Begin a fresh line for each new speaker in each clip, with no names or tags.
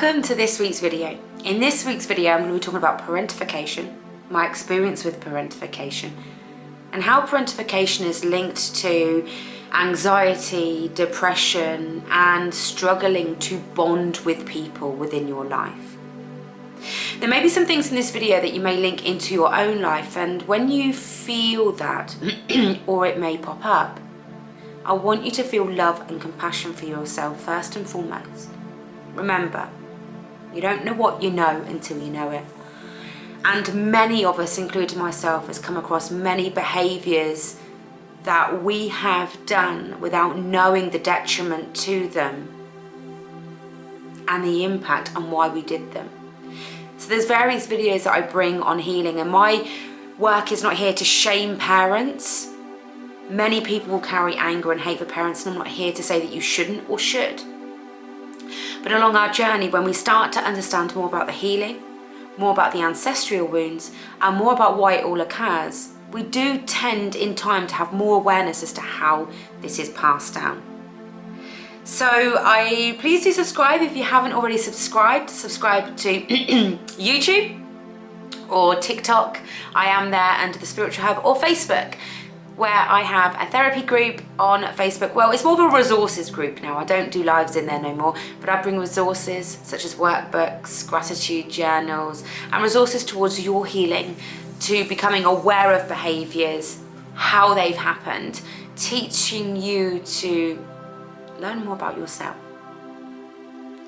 Welcome to this week's video. In this week's video, I'm going to be talking about parentification, my experience with parentification, and how parentification is linked to anxiety, depression, and struggling to bond with people within your life. There may be some things in this video that you may link into your own life, and when you feel that, or it may pop up, I want you to feel love and compassion for yourself first and foremost. Remember, you don't know what you know until you know it. And many of us, including myself, has come across many behaviours that we have done without knowing the detriment to them and the impact on why we did them. So there's various videos that I bring on healing, and my work is not here to shame parents. Many people will carry anger and hate for parents, and I'm not here to say that you shouldn't or should. But along our journey, when we start to understand more about the healing, more about the ancestral wounds, and more about why it all occurs, we do tend in time to have more awareness as to how this is passed down. So please do subscribe if you haven't already subscribed. Subscribe to YouTube or TikTok. I am there under the Spiritual Hub, or Facebook, where I have a therapy group on Facebook. Well, it's more of a resources group now. I don't do lives in there no more, but I bring resources such as workbooks, gratitude journals, and resources towards your healing, to becoming aware of behaviours, how they've happened, teaching you to learn more about yourself.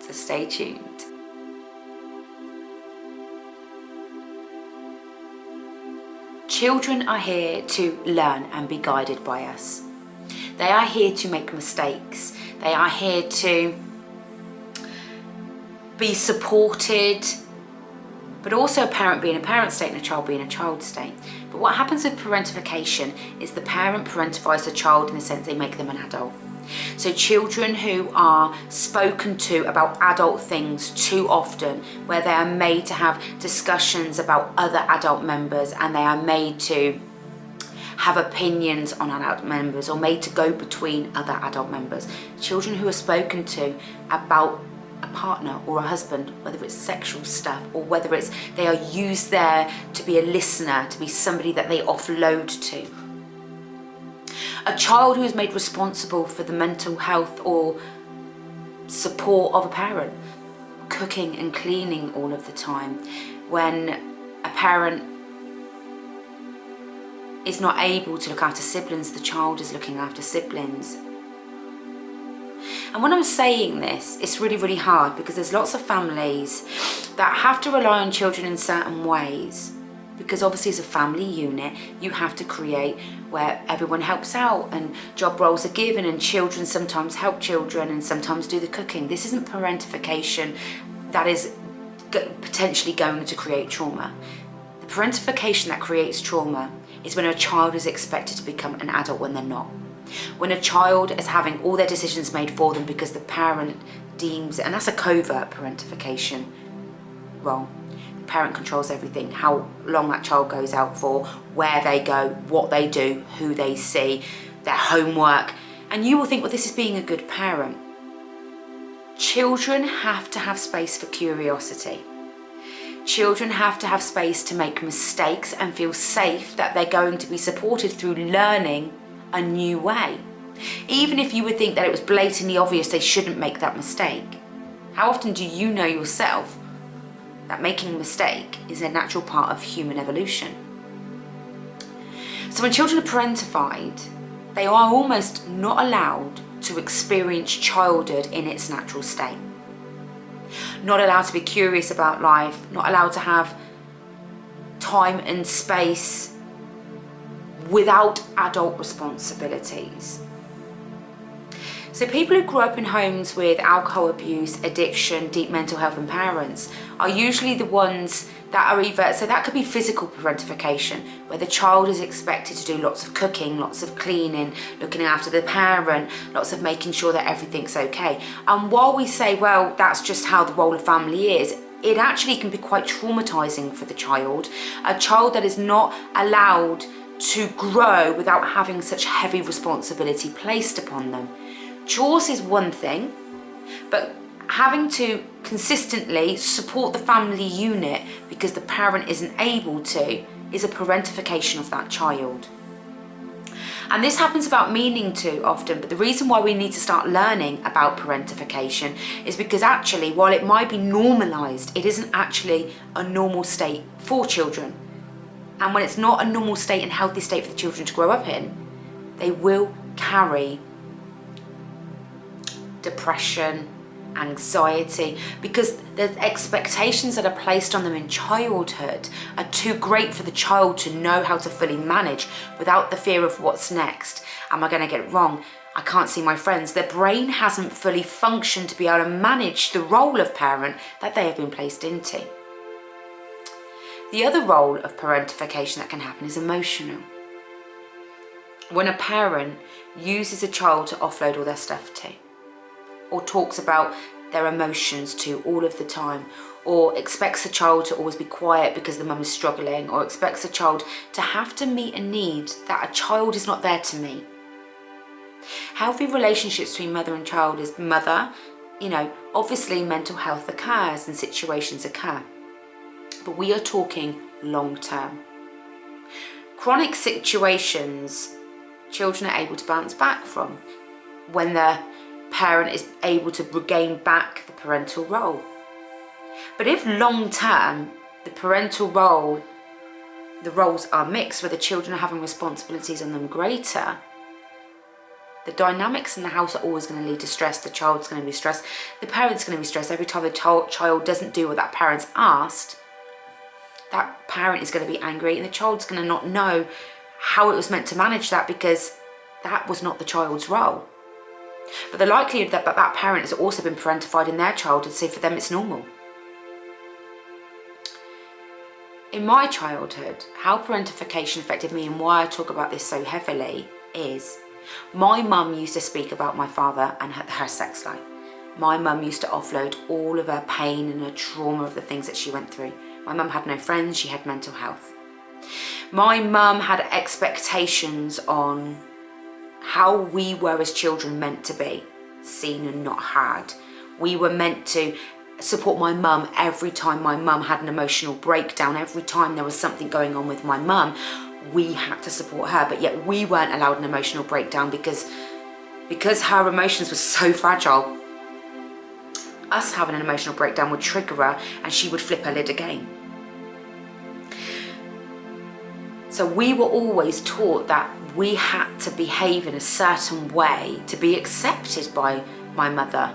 So stay tuned. Children are here to learn and be guided by us. They are here to make mistakes. They are here to be supported, but also a parent being a parent state and a child being a child state. But what happens with parentification is the parent parentifies the child in the sense they make them an adult. So children who are spoken to about adult things too often, where they are made to have discussions about other adult members, and they are made to have opinions on adult members, or made to go between other adult members. Children who are spoken to about a partner or a husband, whether it's sexual stuff or whether it's they are used there to be a listener, to be somebody that they offload to. A child who is made responsible for the mental health or support of a parent, cooking and cleaning all of the time. When a parent is not able to look after siblings, the child is looking after siblings. And when I'm saying this, it's really, really hard, because there's lots of families that have to rely on children in certain ways. Because obviously as a family unit, you have to create where everyone helps out and job roles are given, and children sometimes help children and sometimes do the cooking. This isn't parentification that is potentially going to create trauma. The parentification that creates trauma is when a child is expected to become an adult when they're not. When a child is having all their decisions made for them because the parent deems, and that's a covert parentification role. Parent controls everything, how long that child goes out for, where they go, what they do, who they see, their homework, and you will think, well, this is being a good parent. Children have to have space for curiosity. Children have to have space to make mistakes and feel safe that they're going to be supported through learning a new way. Even if you would think that it was blatantly obvious they shouldn't make that mistake. How often do you know yourself that making a mistake is a natural part of human evolution? So when children are parentified, they are almost not allowed to experience childhood in its natural state. Not allowed to be curious about life, not allowed to have time and space without adult responsibilities. So people who grew up in homes with alcohol abuse, addiction, deep mental health impairments are usually the ones that are either, so that could be physical parentification, where the child is expected to do lots of cooking, lots of cleaning, looking after the parent, lots of making sure that everything's okay. And while we say, well, that's just how the role of family is, it actually can be quite traumatizing for the child. A child that is not allowed to grow without having such heavy responsibility placed upon them. Chores is one thing, but having to consistently support the family unit because the parent isn't able to is a parentification of that child. And this happens without meaning to often, but the reason why we need to start learning about parentification is because actually, while it might be normalised, it isn't actually a normal state for children. And when it's not a normal state and healthy state for the children to grow up in, they will carry depression, anxiety, because the expectations that are placed on them in childhood are too great for the child to know how to fully manage without the fear of what's next. Am I going to get it wrong? I can't see my friends. Their brain hasn't fully functioned to be able to manage the role of parent that they have been placed into. The other role of parentification that can happen is emotional. When a parent uses a child to offload all their stuff to, or talks about their emotions to all of the time, or expects a child to always be quiet because the mum is struggling, or expects a child to have to meet a need that a child is not there to meet. Healthy relationships between mother and child is mother, obviously mental health occurs and situations occur, but we are talking long term. Chronic situations, children are able to bounce back from when the parent is able to regain back the parental role. But if long term, the parental role, the roles are mixed, where the children are having responsibilities on them greater, the dynamics in the house are always going to lead to stress. The child's going to be stressed. The parent's going to be stressed. Every time the child doesn't do what that parent's asked, that parent is going to be angry, and the child's going to not know how it was meant to manage that because that was not the child's role. But the likelihood that that parent has also been parentified in their childhood, so for them it's normal. In my childhood, how parentification affected me and why I talk about this so heavily is my mum used to speak about my father and her sex life. My mum used to offload all of her pain and her trauma of the things that she went through. My mum had no friends, she had mental health. My mum had expectations on how we were as children meant to be, seen and not heard. We were meant to support my mum every time my mum had an emotional breakdown. Every time there was something going on with my mum, we had to support her, but yet we weren't allowed an emotional breakdown because her emotions were so fragile. Us having an emotional breakdown would trigger her and she would flip her lid again. So we were always taught that we had to behave in a certain way to be accepted by my mother.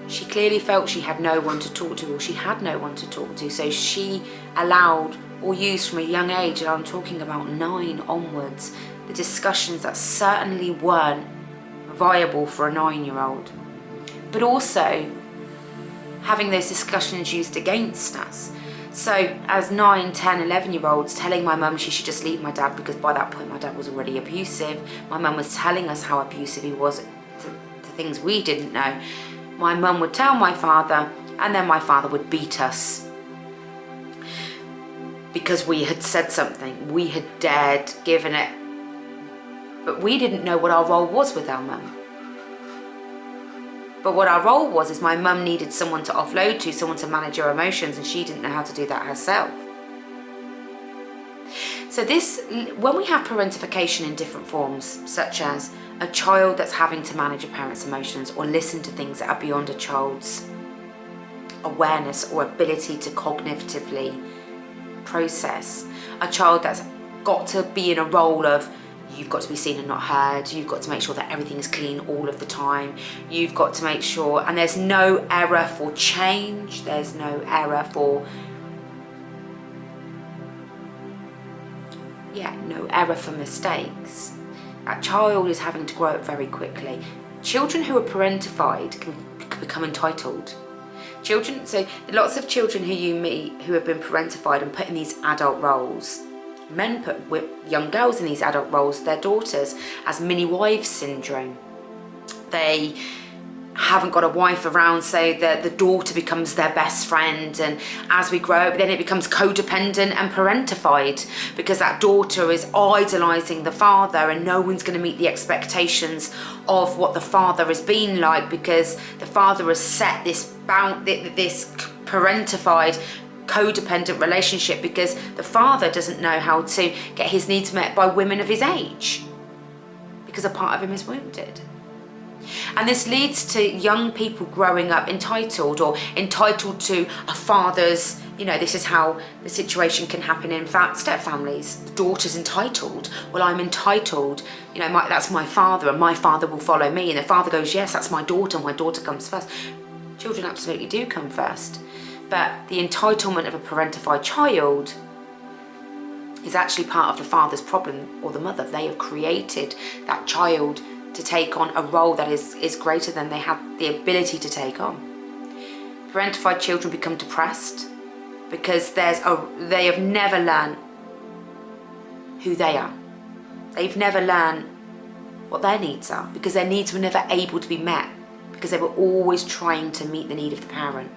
She clearly felt she had no one to talk to, or she had no one to talk to, so she allowed or used from a young age, and I'm talking about 9 onwards, the discussions that certainly weren't viable for a 9-year-old. But also having those discussions used against us. So as 9, 10, 11-year-olds telling my mum she should just leave my dad because by that point my dad was already abusive. My mum was telling us how abusive he was to things we didn't know. My mum would tell my father, and then my father would beat us because we had said something, we had dared, given it, but we didn't know what our role was with our mum. But what our role was is my mum needed someone to offload to, someone to manage her emotions, and she didn't know how to do that herself. So when we have parentification in different forms, such as a child that's having to manage a parent's emotions or listen to things that are beyond a child's awareness or ability to cognitively process, a child that's got to be in a role of you've got to be seen and not heard, you've got to make sure that everything is clean all of the time, you've got to make sure, and there's no error for change, there's no error for mistakes. That child is having to grow up very quickly. Children who are parentified can become entitled. So lots of children who you meet who have been parentified and put in these adult roles, men put young girls in these adult roles, their daughters, as mini wives syndrome. They haven't got a wife around, so the daughter becomes their best friend, and as we grow up then it becomes codependent and parentified, because that daughter is idolizing the father, and no one's going to meet the expectations of what the father has been like, because the father has set this parentified codependent relationship, because the father doesn't know how to get his needs met by women of his age, because a part of him is wounded. And this leads to young people growing up entitled, or entitled to a father's, this is how the situation can happen in step families. The daughter's entitled. Well, I'm entitled, that's my father, and my father will follow me. And the father goes, yes, that's my daughter comes first. Children absolutely do come first. But the entitlement of a parentified child is actually part of the father's problem, or the mother. They have created that child to take on a role that is greater than they have the ability to take on. Parentified children become depressed because they have never learned who they are. They've never learned what their needs are, because their needs were never able to be met, because they were always trying to meet the need of the parent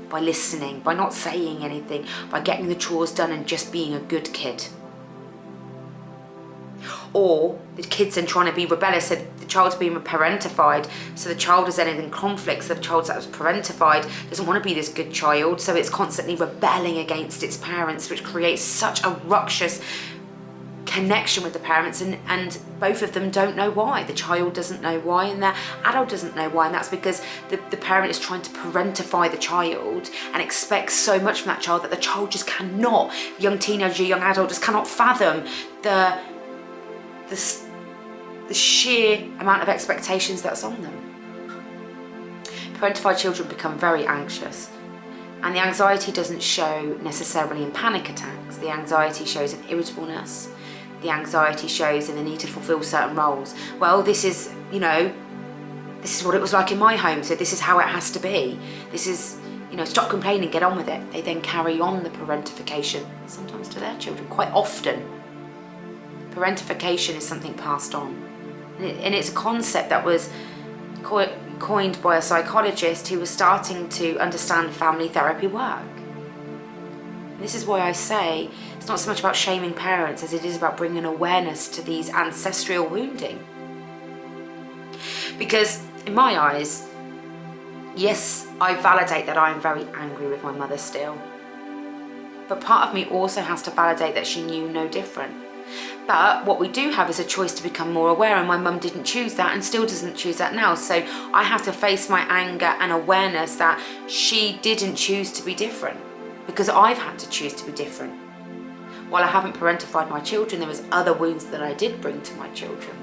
by listening, by not saying anything, by getting the chores done and just being a good kid. Or the kid's then trying to be rebellious, so the child's being parentified, so the child is then in conflict, so the child that was parentified doesn't want to be this good child, so it's constantly rebelling against its parents, which creates such a ruckus connection with the parents, and both of them don't know why. The child doesn't know why, and the adult doesn't know why, and that's because the parent is trying to parentify the child and expects so much from that child that the child just cannot, young teenager, young adult, just cannot fathom the sheer amount of expectations that's on them. Parentified children become very anxious, and the anxiety doesn't show necessarily in panic attacks. The anxiety shows in irritableness. The anxiety shows in the need to fulfill certain roles. Well, this is what it was like in my home, so this is how it has to be. This is, stop complaining, get on with it. They then carry on the parentification, sometimes to their children, quite often. Parentification is something passed on. And it's a concept that was coined by a psychologist who was starting to understand family therapy work. And this is why I say it's not so much about shaming parents as it is about bringing awareness to these ancestral wounding. Because in my eyes, yes, I validate that I am very angry with my mother still. But part of me also has to validate that she knew no different. But what we do have is a choice to become more aware, and my mum didn't choose that and still doesn't choose that now. So I have to face my anger and awareness that she didn't choose to be different, because I've had to choose to be different. While I haven't parentified my children, there was other wounds that I did bring to my children.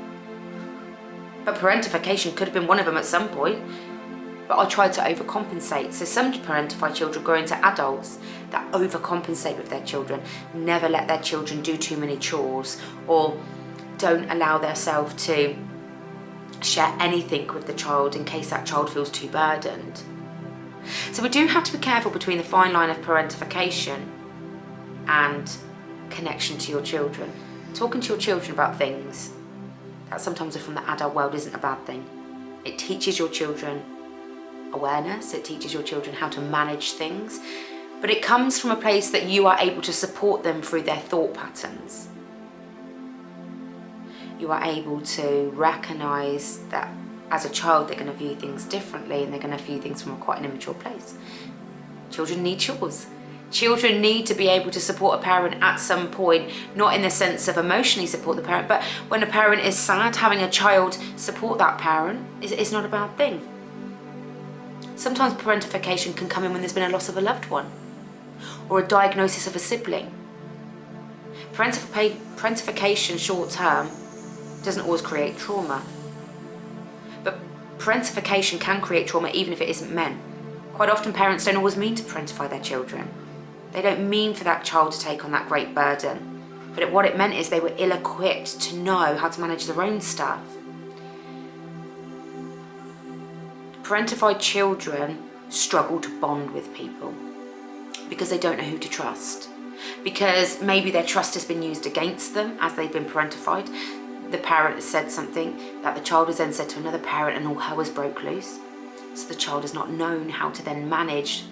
But parentification could have been one of them at some point, but I tried to overcompensate. So some parentified children grow into adults that overcompensate with their children, never let their children do too many chores, or don't allow themselves to share anything with the child in case that child feels too burdened. So we do have to be careful between the fine line of parentification and connection to your children. Talking to your children about things that sometimes are from the adult world isn't a bad thing. It teaches your children awareness, it teaches your children how to manage things, but it comes from a place that you are able to support them through their thought patterns. You are able to recognise that as a child they're going to view things differently, and they're going to view things from quite an immature place. Children need chores. Children need to be able to support a parent at some point, not in the sense of emotionally support the parent, but when a parent is sad, having a child support that parent is not a bad thing. Sometimes parentification can come in when there's been a loss of a loved one, or a diagnosis of a sibling. Parentification short term doesn't always create trauma, but parentification can create trauma even if it isn't meant. Quite often parents don't always mean to parentify their children. They don't mean for that child to take on that great burden, but what it meant is they were ill-equipped to know how to manage their own stuff. Parentified children struggle to bond with people because they don't know who to trust, because maybe their trust has been used against them as they've been parentified. The parent has said something that the child has then said to another parent, and all hell has broke loose. So the child has not known how to then manage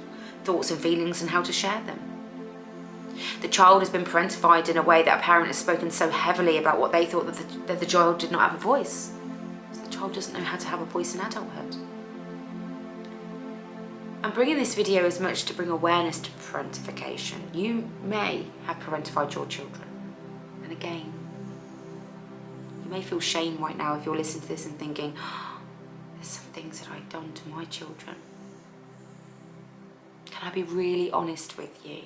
thoughts and feelings and how to share them. The child has been parentified in a way that a parent has spoken so heavily about what they thought that the child did not have a voice. So the child doesn't know how to have a voice in adulthood. I'm bringing this video as much to bring awareness to parentification. You may have parentified your children. And again, you may feel shame right now if you're listening to this and thinking, oh, there's some things that I've done to my children. Can I be really honest with you?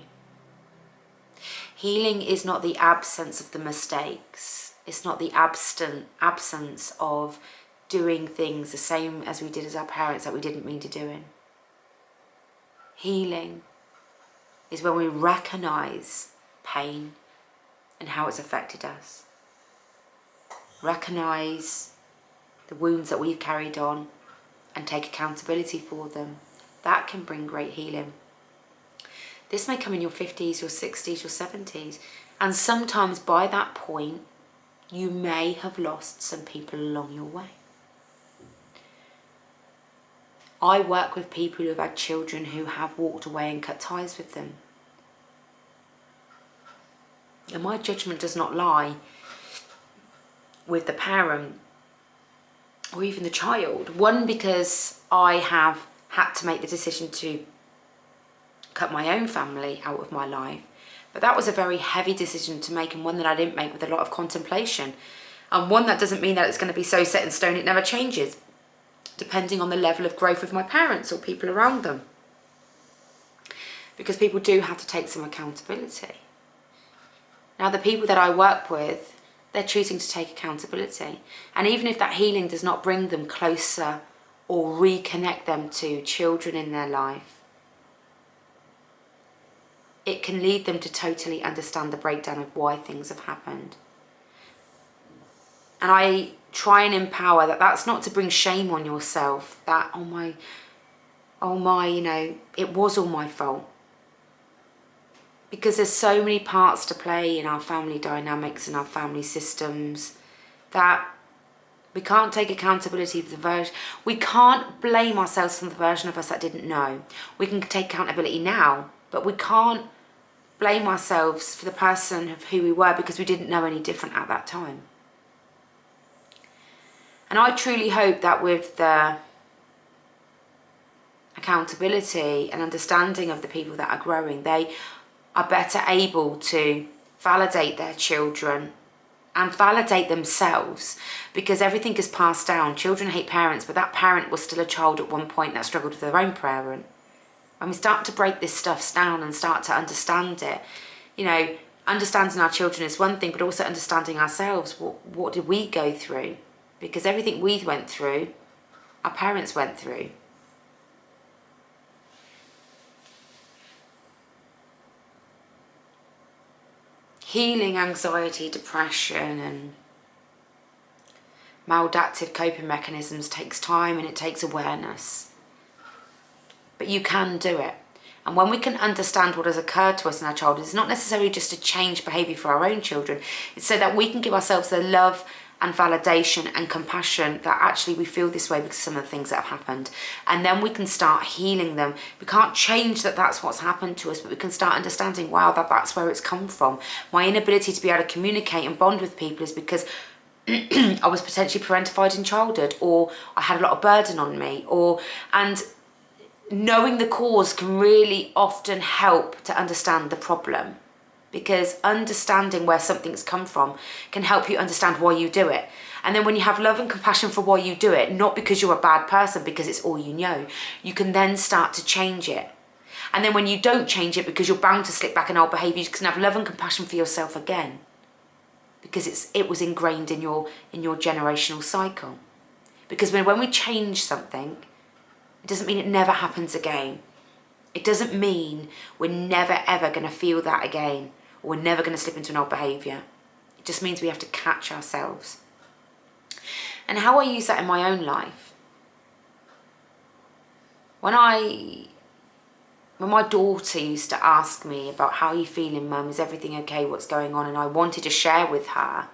Healing is not the absence of the mistakes. It's not the absence of doing things the same as we did as our parents that we didn't mean to do in. Healing is when we recognise pain and how it's affected us. Recognise the wounds that we've carried on and take accountability for them. That can bring great healing. This may come in your 50s, your 60s, your 70s. And sometimes by that point, you may have lost some people along your way. I work with people who have had children who have walked away and cut ties with them. And my judgment does not lie with the parent or even the child. One, because I have had to make the decision to cut my own family out of my life. But that was a very heavy decision to make, and one that I didn't make with a lot of contemplation. And one that doesn't mean that it's going to be so set in stone it never changes, depending on the level of growth of my parents or people around them. Because people do have to take some accountability. Now, the people that I work with, they're choosing to take accountability. And even if that healing does not bring them closer or reconnect them to children in their life, it can lead them to totally understand the breakdown of why things have happened. And I try and empower that that's not to bring shame on yourself, that, oh my, you know, it was all my fault. Because there's so many parts to play in our family dynamics and our family systems that we can't take accountability for the version. We can't blame ourselves for the version of us that didn't know. We can take accountability now, but we can't blame ourselves for the person of who we were because we didn't know any different at that time. And I truly hope that with the accountability and understanding of the people that are growing, they are better able to validate their children and validate themselves, because everything is passed down. Children hate parents, but that parent was still a child at one point that struggled with their own parent. When we start to break this stuff down and start to understand it, you know, understanding our children is one thing, but also understanding ourselves. What did we go through? Because everything we went through, our parents went through. Healing anxiety, depression and maladaptive coping mechanisms takes time and it takes awareness. But you can do it. And when we can understand what has occurred to us in our childhood, it's not necessarily just to change behaviour for our own children. It's so that we can give ourselves the love and validation and compassion that actually we feel this way because of some of the things that have happened. And then we can start healing them. We can't change that that's what's happened to us, but we can start understanding, wow, that's where it's come from. My inability to be able to communicate and bond with people is because I was potentially parentified in childhood, or I had a lot of burden on me, and knowing the cause can really often help to understand the problem, because understanding where something's come from can help you understand why you do it. And then when you have love and compassion for why you do it, not because you're a bad person, because it's all you know, you can then start to change it. And then when you don't change it, because you're bound to slip back in old behaviour, you can have love and compassion for yourself again, because it was ingrained in your generational cycle. Because when we change something, it doesn't mean it never happens again. It doesn't mean we're never ever going to feel that again, or we're never going to slip into an old behaviour. It just means we have to catch ourselves. And how I use that in my own life. When my daughter used to ask me about, how are you feeling, Mum? Is everything okay? What's going on? And I wanted to share with her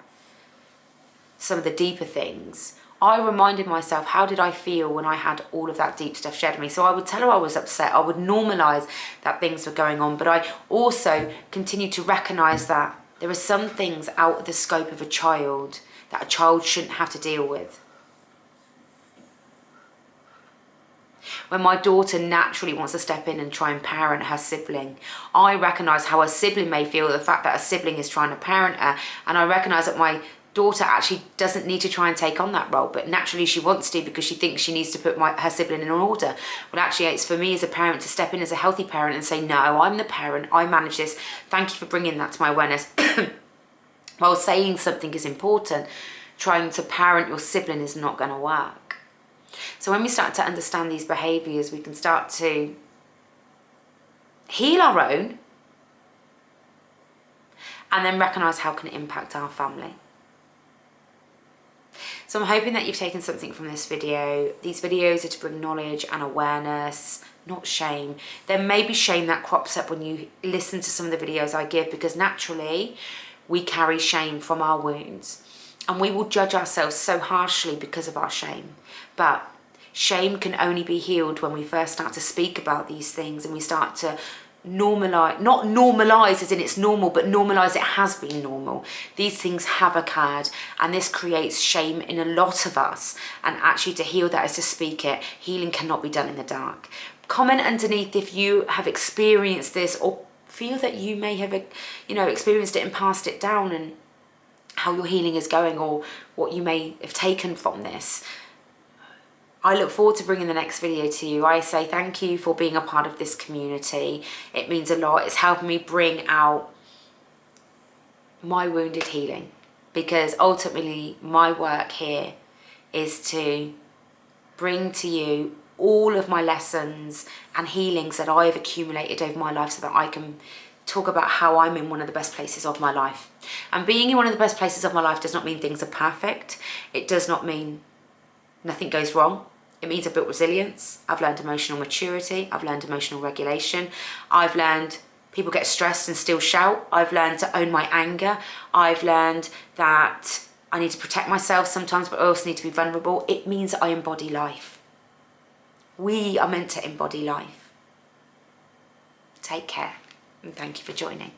some of the deeper things. I reminded myself, how did I feel when I had all of that deep stuff shared with me? So I would tell her I was upset. I would normalise that things were going on, but I also continued to recognise that there are some things out of the scope of a child that a child shouldn't have to deal with. When my daughter naturally wants to step in and try and parent her sibling, I recognise how a sibling may feel, the fact that a sibling is trying to parent her, and I recognise that my daughter actually doesn't need to try and take on that role, but naturally she wants to because she thinks she needs to put her sibling in order. Well, actually it's for me as a parent to step in as a healthy parent and say, no, I'm the parent, I manage this, thank you for bringing that to my awareness. While saying something is important, trying to parent your sibling is not going to work. So when we start to understand these behaviours, we can start to heal our own and then recognise how can it impact our family. So I'm hoping that you've taken something from this video. These videos are to bring knowledge and awareness, not shame. There may be shame that crops up when you listen to some of the videos I give, because naturally we carry shame from our wounds and we will judge ourselves so harshly because of our shame. But shame can only be healed when we first start to speak about these things and we start to normalise, not normalise as in it's normal, but normalise it has been normal. These things have occurred and this creates shame in a lot of us, and actually to heal that is to speak it. Healing cannot be done in the dark. Comment underneath if you have experienced this or feel that you may have, experienced it and passed it down, and how your healing is going or what you may have taken from this. I look forward to bringing the next video to you. I say thank you for being a part of this community. It means a lot. It's helping me bring out my wounded healing, because ultimately my work here is to bring to you all of my lessons and healings that I've accumulated over my life so that I can talk about how I'm in one of the best places of my life. And being in one of the best places of my life does not mean things are perfect. It does not mean nothing goes wrong. It means I've built resilience, I've learned emotional maturity, I've learned emotional regulation, I've learned people get stressed and still shout, I've learned to own my anger, I've learned that I need to protect myself sometimes, but I also need to be vulnerable. It means I embody life. We are meant to embody life. Take care and thank you for joining.